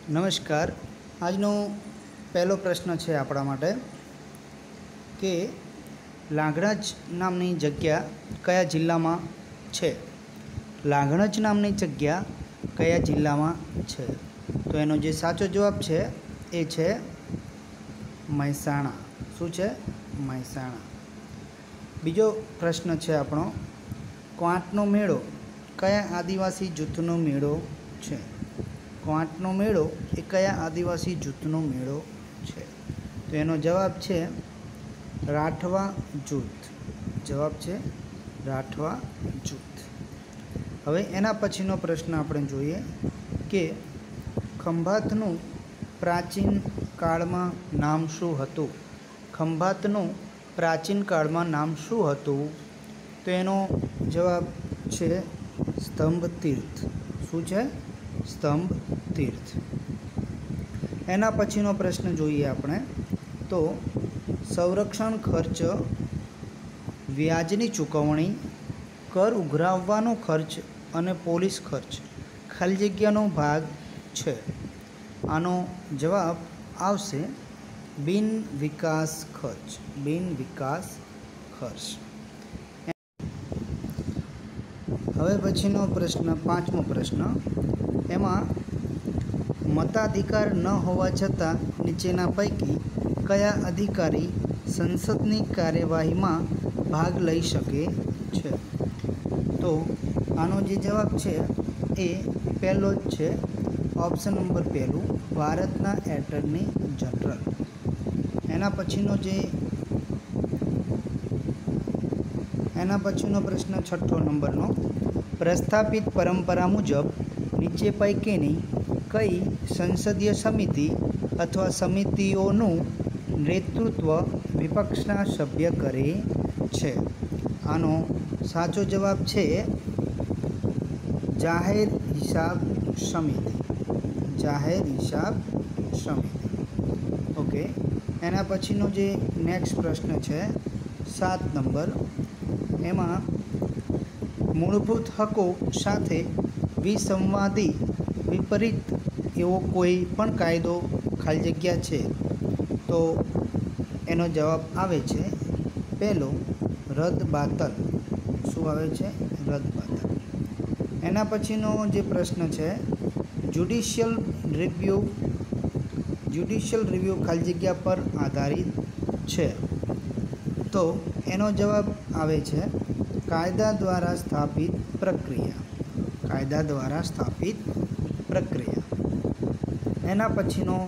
નમસ્કાર। આજનો પહેલો પ્રશ્ન છે આપણા માટે કે લાંઘણજ નામની જગ્યા કયા જિલ્લામાં છે? લાંઘણજ નામની જગ્યા કયા જિલ્લામાં છે? તો એનો જે સાચો જવાબ છે એ છે મહેસાણા। શું છે? મહેસાણા। બીજો પ્રશ્ન છે આપણો, ક્વાંટનો મેળો કયા આદિવાસી જૂથનો મેળો છે? ક્વાંટનો મેળો એ કયા આદિવાસી જૂથનો મેળો છે? તો એનો જવાબ છે રાઠવા જૂથ। જવાબ છે રાઠવા જૂથ। હવે એના પછીનો પ્રશ્ન આપણે જોઈએ કે ખંભાતનું પ્રાચીન કાળમાં નામ શું હતું? ખંભાતનું પ્રાચીન કાળમાં નામ શું હતું? તો એનો જવાબ છે સ્તંભ તીર્થ। શું છે? સ્તંભ તીર્થ। એના પછીનો પ્રશ્ન જોઈએ આપણે તો સંરક્ષણ ખર્ચ, વ્યાજની ચૂકવણી, કર ઉઘરાવવાનો ખર્ચ અને પોલીસ ખર્ચ ખાલી જગ્યાનો ભાગ છે। આનો જવાબ આવશે બિન વિકાસ ખર્ચ। બિન વિકાસ ખર્ચ। હવે પછીનો પ્રશ્ન, પાંચમો પ્રશ્ન, એમાં મતાધિકાર ન હોવા છતાં નીચેના પૈકી કયા અધિકારી સંસદની કાર્યવાહીમાં ભાગ લઈ શકે છે? તો આનો જે જવાબ છે એ પહેલો જ છે, ઓપ્શન નંબર પહેલું, ભારતના એટર્ની જનરલ। એના પછીનો પ્રશ્ન છઠ્ઠો નંબરનો, પ્રસ્થાપિત પરંપરા મુજબ નીચે પૈકીની કઈ સંસદીય સમિતિ અથવા સમિતિઓનું નેતૃત્વ વિપક્ષના સભ્ય કરે છે? આનો સાચો જવાબ છે જાહેર હિસાબ સમિતિ। જાહેર હિસાબ સમિતિ। ઓકે। એના પછીનો જે નેક્સ્ટ પ્રશ્ન છે 7 નંબર, એમાં મૂળભૂત હકો સાથે વિસંવાદી વિપરીત એવો કોઈ પણ કાયદો ખાલી જગ્યા છે? તો એનો જવાબ આવે છે પહેલો, રદબાતલ। શું આવે છે? રદબાતલ। એના પછીનો જે પ્રશ્ન છે જ્યુડિશિયલ રિવ્યૂ ખાલી જગ્યા પર આધારિત છે? તો એનો જવાબ આવે છે કાયદા દ્વારા સ્થાપિત પ્રક્રિયા। કાયદા દ્વારા સ્થાપિત પ્રક્રિયા। એના પછીનો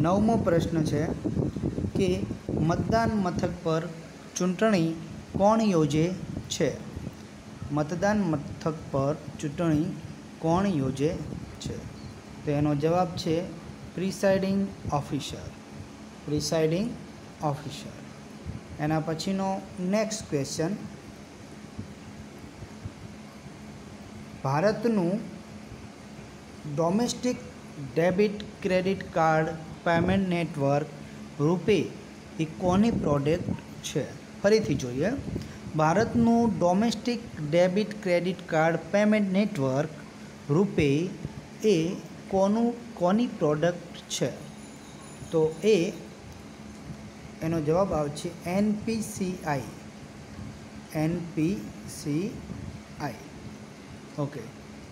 9મો પ્રશ્ન છે કે મતદાન મથક પર ચૂંટણી કોણ યોજે છે? મતદાન મથક પર ચૂંટણી કોણ યોજે છે? તો એનો જવાબ છે પ્રિસાઇડિંગ ઓફિસર। Presiding officer. એના પછીનો નેક્સ્ટ ક્વેશ્ચન, ભારતનું domestic debit credit card payment network રૂપે એ કોની પ્રોડક્ટ છે? ફરીથી જોઈએ, ભારતનું domestic debit credit card payment network રૂપે એ કોની પ્રોડક્ટ છે? તો એનો જવાબ આવશે NPCI। NPCI। ઓકે।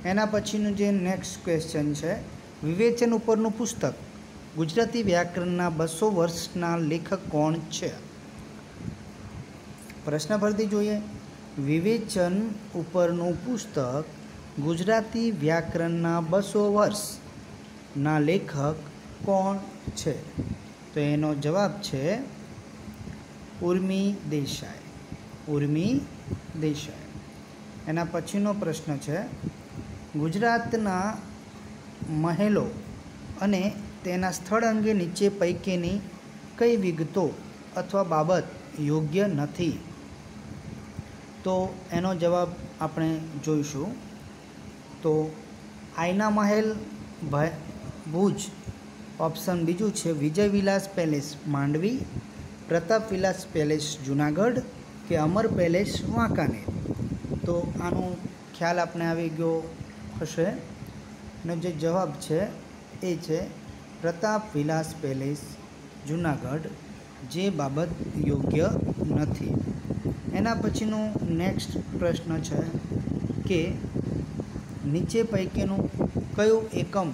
એના પછીનું જે નેક્સ્ટ ક્વેશ્ચન છે, વિવેચન ઉપરનું પુસ્તક ગુજરાતી વ્યાકરણના 200 વર્ષના લેખક કોણ છે? પ્રશ્ન ફરીથી જોઈએ, વિવેચન ઉપરનું પુસ્તક ગુજરાતી વ્યાકરણના 200 વર્ષના લેખક કોણ છે? તો એનો જવાબ છે ઉર્મિ દેસાઈ। ઉર્મિ દેસાઈ। એના પછીનો પ્રશ્ન છે, ગુજરાતના મહેલો અને તેના સ્થળ અંગે નીચે પૈકીની કઈ વિગતો અથવા બાબત યોગ્ય નથી? તો એનો જવાબ આપણે જોઈશું। તો આઈના મહેલ ભુજ, ઓપ્શન બીજું છે વિજય વિલાસ પેલેસ માંડવી, પ્રતાપ વિલાસ પેલેસ જુનાગઢ કે અમર પેલેસ વાંકાનેર? તો આનો ખ્યાલ આપણે આવી ગયો હશે, અને જે જવાબ છે એ છે પ્રતાપ વિલાસ પેલેસ જુનાગઢ, જે બાબત યોગ્ય નથી. એના પછીનું નેક્સ્ટ પ્રશ્ન છે કે નીચે પૈકીનું કયું એકમ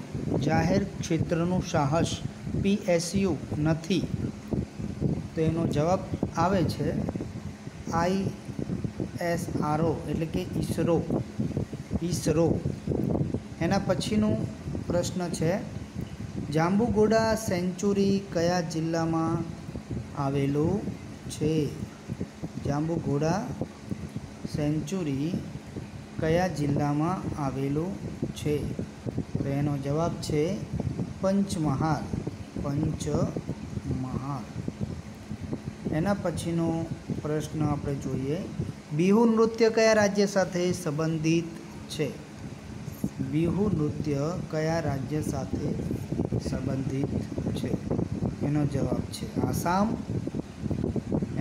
જાહેર ક્ષેત્રનું સાહસ PSU નથી? તો એનો જવાબ આવે છે ISRO એટલે કે ઈસરો. એના પછીનું પ્રશ્ન છે જાંબુઘોડા સેન્ચુરી કયા જિલ્લામાં આવેલું છે? જાંબુઘોડા સેન્ચુરી કયા જિલ્લામાં આવેલું છે? તો એનો જવાબ છે પંચમહાલ. એના પછીનો પ્રશ્ન આપણે જોઈએ, બિહુ નૃત્ય કયા રાજ્ય સાથે સંબંધિત છે? બિહુ નૃત્ય કયા રાજ્ય સાથે સંબંધિત છે? એનો જવાબ છે આસામ.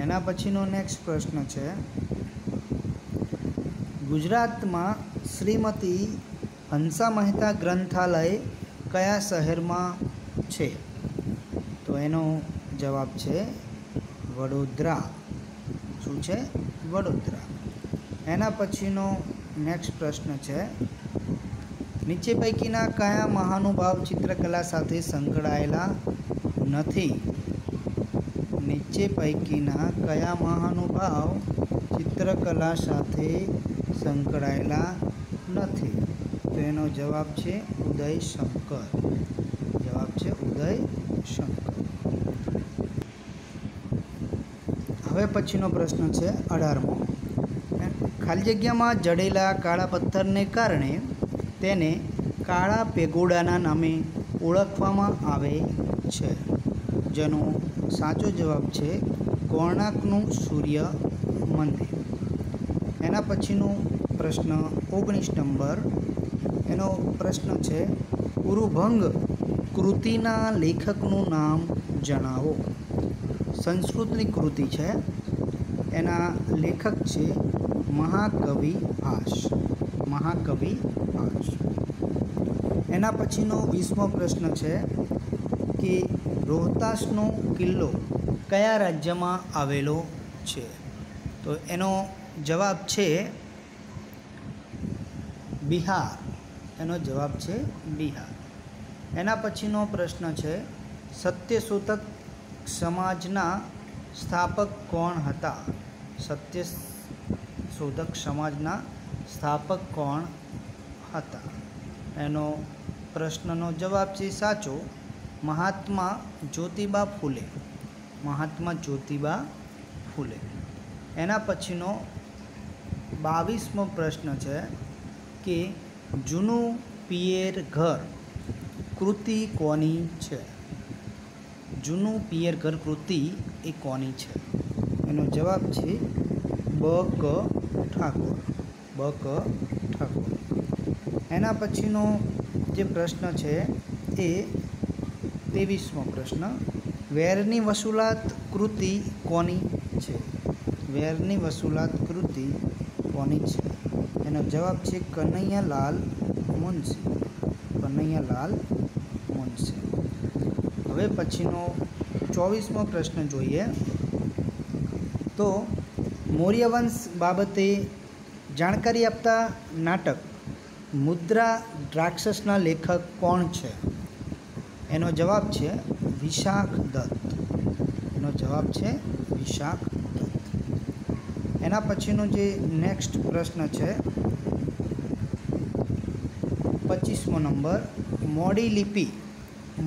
એના પછીનો નેક્સ્ટ પ્રશ્ન છે ગુજરાતમાં શ્રીમતી હંસા મહેતા ગ્રંથાલય કયા શહેરમાં છે? તો એનો જવાબ છે વડોદરા. શું છે? વડોદરા. એના પછીનો નેક્સ્ટ પ્રશ્ન છે નીચે પૈકીના કયા મહાનુભાવ ચિત્રકલા સાથે સંકળાયેલા નથી? નીચે પૈકીના કયા મહાનુભાવ ચિત્રકલા સાથે સંકળાયેલા નથી? તો એનો જવાબ છે ઉદયશંકર. જવાબ છે ઉદયશંકર. હવે પછીનો પ્રશ્ન છે 18મો. ખાલી જગ્યામાં જડેલા કાળા પથ્થરને કારણે તેને કાળા પેગોડાના નામે ઓળખવામાં આવે છે. જેનો સાચો જવાબ છે કોણાર્કનું સૂર્ય મંદિર. એના પછીનો પ્રશ્ન 19 નંબર. એનો પ્રશ્ન છે ઉરુભંગ કૃતિના લેખકનું નામ જણાવો. સંસ્કૃતની કૃતિ છે, એના લેખક છે મહાકવિ ભાસ. એના પછીનો 20મો પ્રશ્ન છે કે રોહતાસનો કિલ્લો કયા રાજ્યમાં આવેલો છે? તો એનો જવાબ છે બિહાર. એનો જવાબ છે બિહાર. એના પછીનો પ્રશ્ન છે સત્યશોધક સમાજના સ્થાપક કોણ હતા? સત્યશોધક સમાજના સ્થાપક કોણ હતા? એનો પ્રશ્નનો જવાબ છે સાચો મહાત્મા જ્યોતિબા ફૂલે. એના પછીનો 22મો પ્રશ્ન છે કે જૂનું પિયર ઘર કૃતિ કોની છે? જૂનું પિયર ઘર કૃતિ એ કોની છે? એનો જવાબ છે બ.ક. ઠાકોર. એના પછીનો જે પ્રશ્ન છે એ 23મો પ્રશ્ન, વેરની વસૂલાત કૃતિ કોની છે? વેરની વસૂલાત કૃતિ કોની છે? એનો જવાબ છે કનૈયાલાલ મુનશી. હવે પછીનો 24મો પ્રશ્ન જોઈએ તો મૌર્યવંશ બાબતે જાણકારી આપતા નાટક મુદ્રા રાક્ષસના લેખક કોણ છે? એનો જવાબ છે વિશાખ દત્ત. એના પછીનો જે નેક્સ્ટ પ્રશ્ન છે 25મો નંબર,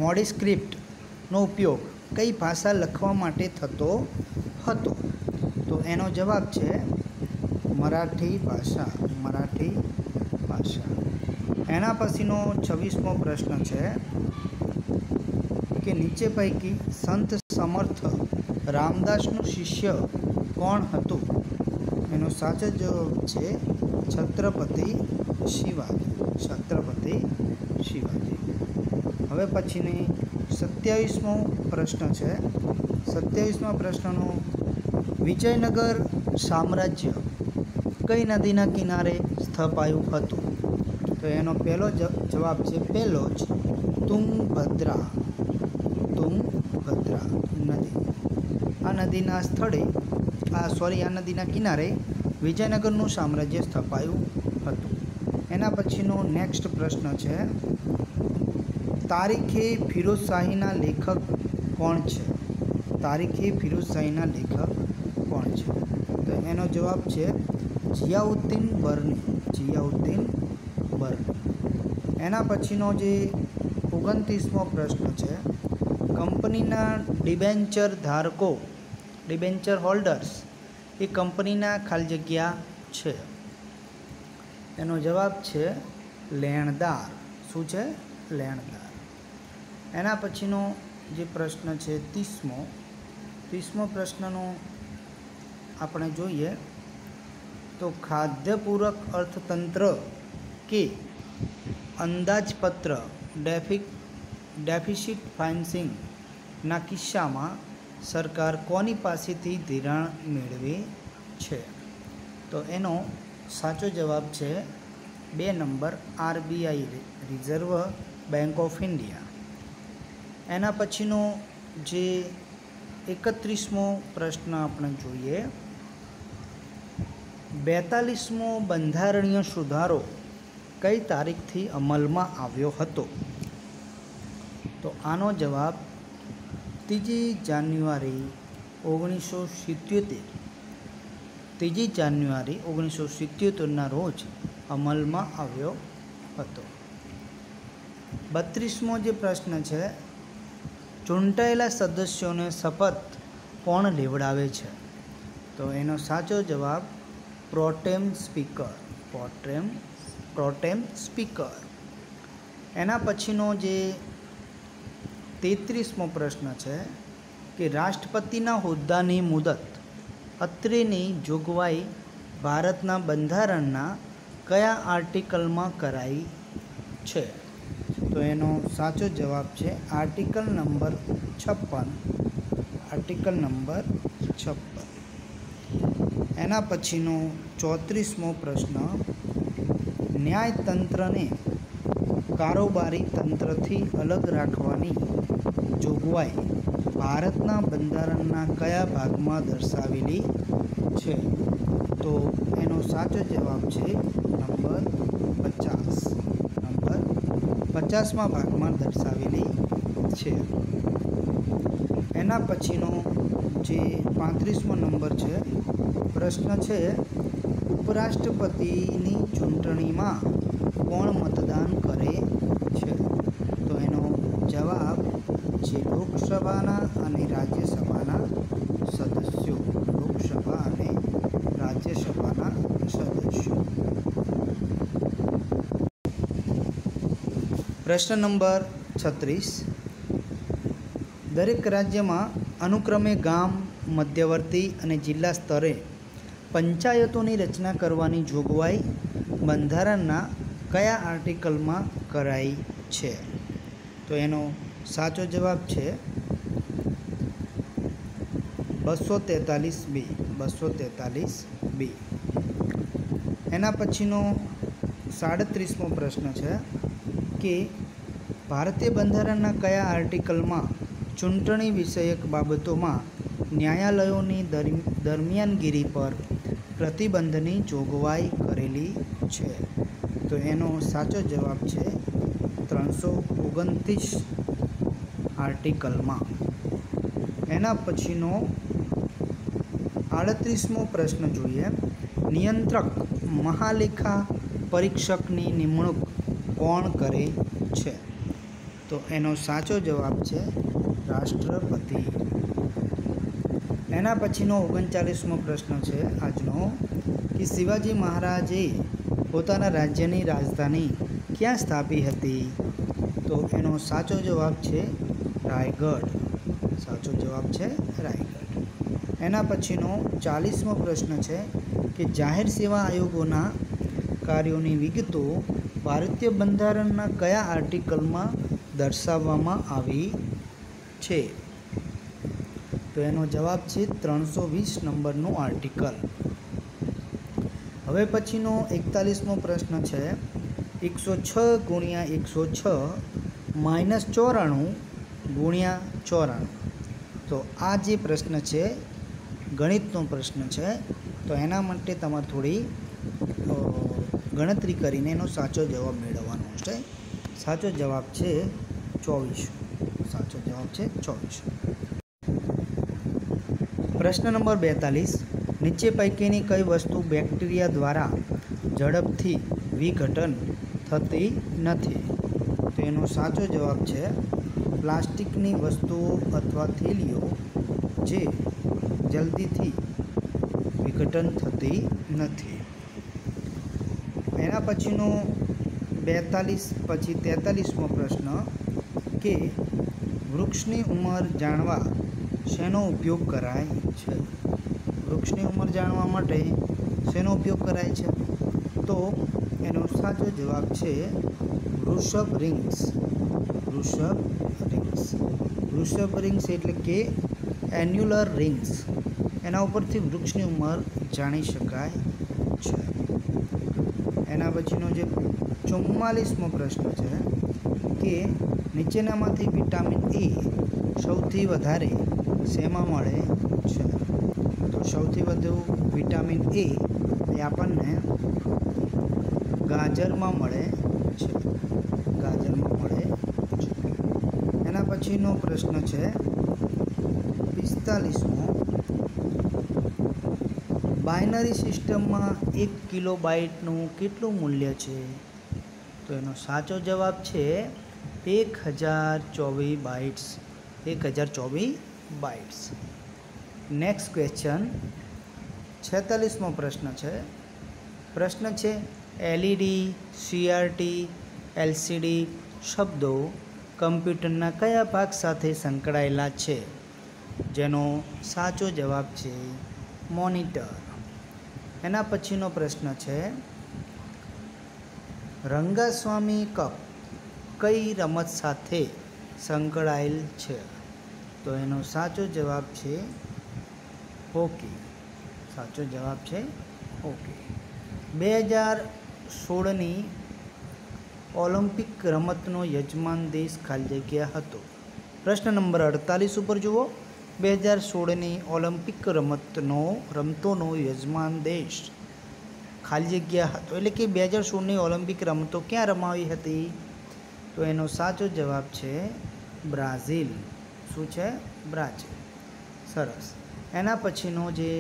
મોડી સ્ક્રિપ્ટનો ઉપયોગ કઈ ભાષા લખવા માટે થતો હતો? તો એનો જવાબ છે મરાઠી ભાષા. એના પછીનો 26મો પ્રશ્ન છે કે નીચે પૈકી સંત સમર્થ રામદાસનું શિષ્ય કોણ હતું? એનો સાચો જવાબ છે છત્રપતિ શિવાજી. હવે પછીની 27મો પ્રશ્ન છે. 27મા પ્રશ્નનો વિજયનગર સામ્રાજ્ય કઈ નદીના કિનારે સ્થપાયું હતું? તો એનો પહેલો જવાબ છે તુંગભદ્રા નદી. આ નદીના સ્થળે આ નદીના કિનારે વિજયનગરનું સામ્રાજ્ય સ્થપાયું હતું. એના પછીનો નેક્સ્ટ પ્રશ્ન છે, તારીખે ફિરોઝશાહીના લેખક કોણ છે? તારીખે ફિરોઝશાહીના લેખક કોણ છે? તો એનો જવાબ છે જિયાઉદ્દીન બર્ની. એના પછીનો જે 29મો પ્રશ્ન છે, કંપનીના ડિબેન્ચર હોલ્ડર્સ એ કંપનીના ખાલી જગ્યા છે. એનો જવાબ છે લેણદાર. શું છે? લેણદાર. એના પછીનો જે પ્રશ્ન છે 30મો પ્રશ્નનો આપણે જોઈએ તો ખાદ્ય પૂરક અર્થતંત્ર કે અંદાજપત્ર ડેફિસિટ ફાઇનાન્સિંગના કિસ્સામાં સરકાર કોની પાસેથી ધિરાણ મેળવે છે? તો એનો સાચો જવાબ છે 2 number RBI reserve bank of India. એના પછીનો જે 31મો પ્રશ્ન આપણે જોઈએ, 42મો બંધારણીય સુધારો કઈ તારીખથી અમલમાં આવ્યો હતો? તો આનો જવાબ 3 જાન્યુઆરી 1977ના રોજ અમલમાં આવ્યો હતો. 32મો જે પ્રશ્ન છે, ચૂંટાયેલા સદસ્યોને શપથ કોણ લેવડાવે છે? તો એનો સાચો જવાબ પ્રોટેમ સ્પીકર. એના પછીનો જે 33મો પ્રશ્ન છે કે રાષ્ટ્રપતિના હોદ્દાની મુદત અત્રેની જોગવાઈ ભારતના બંધારણના કયા આર્ટિકલમાં કરાઈ છે? તો એનો સાચો જવાબ છે આર્ટિકલ નંબર 56. એના પછીનો 34મો પ્રશ્ન, ન્યાયતંત્રને કારોબારી તંત્રથી અલગ રાખવાની જોગવાઈ ભારતના બંધારણના કયા ભાગમાં દર્શાવેલી છે? તો એનો સાચો જવાબ છે નંબર 50મા ભાગમાં દર્શાવેલી છે. એના પછીનો જે 35મો નંબર છે પ્રશ્ન છે, ઉપરાષ્ટ્રપતિની ચૂંટણીમાં કોણ મતદાન કરે છે? તો એનો જવાબ છે લોકસભાના અને રાજ્યસભાના સદસ્યો. પ્રશ્ન નંબર 36, દરેક રાજ્યમાં અનુક્રમે ગામ, મધ્યવર્તી અને જિલ્લા સ્તરે પંચાયતોની રચના કરવાની જોગવાઈ બંધારણના કયા આર્ટિકલમાં કરાઈ છે? તો એનો સાચો જવાબ છે 243B. એના પછીનો 37મો પ્રશ્ન છે કે ભારતીય બંધારણના કયા આર્ટિકલમાં ચૂંટણી વિષયક બાબતોમાં ન્યાયાલયોની દરમિયાનગીરી પર પ્રતિબંધની જોગવાઈ કરેલી છે? તો એનો સાચો જવાબ છે 329 આર્ટિકલમાં. એના પછીનો 38મો પ્રશ્ન જોઈએ, નિયંત્રક મહાલેખા પરીક્ષકની નિમણૂક કોણ કરે છે? તો એનો સાચો જવાબ છે રાષ્ટ્રપતિ. એના પછીનો 39મો પ્રશ્ન છે આજનો કે શિવાજી મહારાજે પોતાના રાજ્યની રાજધાની ક્યાં સ્થાપી હતી? તો એનો સાચો જવાબ છે રાયગઢ. એના પછીનો 40મો પ્રશ્ન છે કે જાહેર સેવા આયોગોના કાર્યોની વિગતો ભારતીય બંધારણના કયા આર્ટિકલમાં દર્શાવવામાં આવી છે? તો એનો જવાબ છે 320 નંબરનું આર્ટિકલ. હવે પછીનો 41મો પ્રશ્ન છે 106 × 106 -94 ગુણ્યા 94। તો આ જે પ્રશ્ન છે ગણિતનો પ્રશ્ન છે, તો એના માટે તમારે થોડી ગણતરી કરીને એનો સાચો જવાબ મેળવવાનો છે। સાચો જવાબ છે 24। સાચો જવાબ છે 24। પ્રશ્ન નંબર 42, નીચે પૈકીની કઈ વસ્તુ બેક્ટેરિયા દ્વારા ઝડપથી વિઘટન થતી નથી? તો એનો સાચો જવાબ છે પ્લાસ્ટિકની વસ્તુઓ અથવા થેલીઓ જે જલ્દીથી વિઘટન થતી નથી। એના પછીનો 42 પછી 43મો પ્રશ્ન કે વૃક્ષની ઉંમર જાણવા શેનો ઉપયોગ કરાય છે? વૃક્ષની ઉંમર જાણવા માટે શેનો ઉપયોગ કરાય છે? તો એનો સાચો જવાબ છે વૃષભ રિંગ્સ। વૃષભ રિંગ્સ, વૃષભ રિંગ્સ એટલે કે એન્યુલર રિંગ્સ, એના ઉપરથી વૃક્ષની ઉંમર જાણી શકાય છે। એના પછીનો જે 44મો પ્રશ્ન છે કે નીચેનામાંથી વિટામિન એ સૌથી વધારે શેમાં મળે છે? તો સૌથી વધુ વિટામિન એ આપણને ગાજરમાં મળે છે। ગાજરમાં મળે છે। એના પછીનો પ્રશ્ન છે 45મો, બાઇનરી સિસ્ટમમાં 1 કિલોબાઇટનું કેટલું મૂલ્ય છે? તો એનો સાચો જવાબ છે 1024 બાઇટ્સ। 1024 બાઇટ્સ। નેક્સ્ટ ક્વેશ્ચન 46મો પ્રશ્ન છે। પ્રશ્ન છે એલઈડી, સીઆરટી, એલસીડી શબ્દો કમ્પ્યુટરના કયા ભાગ સાથે સંકળાયેલા છે? જેનો સાચો જવાબ છે મોનિટર। એના પછીનો પ્રશ્ન છે રંગાસ્વામી કપ કઈ રમત સાથે સંકળાયેલ છે? તો એનો સાચો જવાબ છે હોકી। સાચો જવાબ છે હોકી। 2016ની ઓલિમ્પિક રમતનો યજમાન દેશ ખાલી જગ્યા હતો? પ્રશ્ન નંબર 48 ઉપર જુઓ, 2016ની ઓલિમ્પિક રમતોનો યજમાન દેશ ખાલી જગ્યા હતો, એટલે કે 2016ની ઓલિમ્પિક રમતો ક્યાં રમાવી હતી? તો એનો સાચો જવાબ છે બ્રાઝિલ। શું છે? બ્રાઝિલ। સરસ। એના પછીનો જે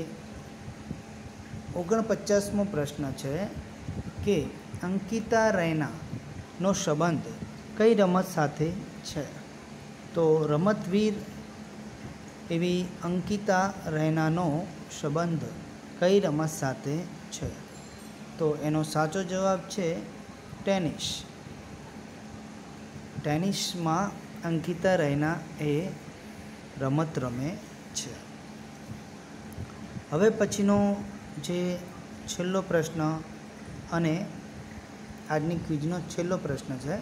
49મો પ્રશ્ન છે કે અંકિતા રૈનાનો સંબંધ કઈ રમત સાથે છે? તો રમતવીર એવી અંકિતા રૈનાનો સંબંધ કઈ રમત સાથે છે? તો એનો સાચો જવાબ છે ટેનિસ। ટેનિસમાં અંકિતા રૈના એ રમત રમે છે। હવે પછીનો જે છેલ્લો પ્રશ્ન અને આજની ક્વિઝનો છેલ્લો પ્રશ્ન છે,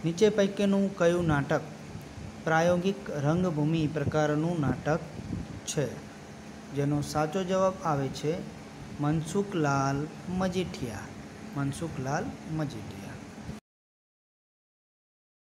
નીચે પૈકીનું કયું નાટક પ્રાયોગિક રંગભૂમિ પ્રકારનું નાટક છે? જેનો સાચો જવાબ આવે છે મનસુખલાલ મજીઠિયા। મનસુખલાલ મજીઠિયા।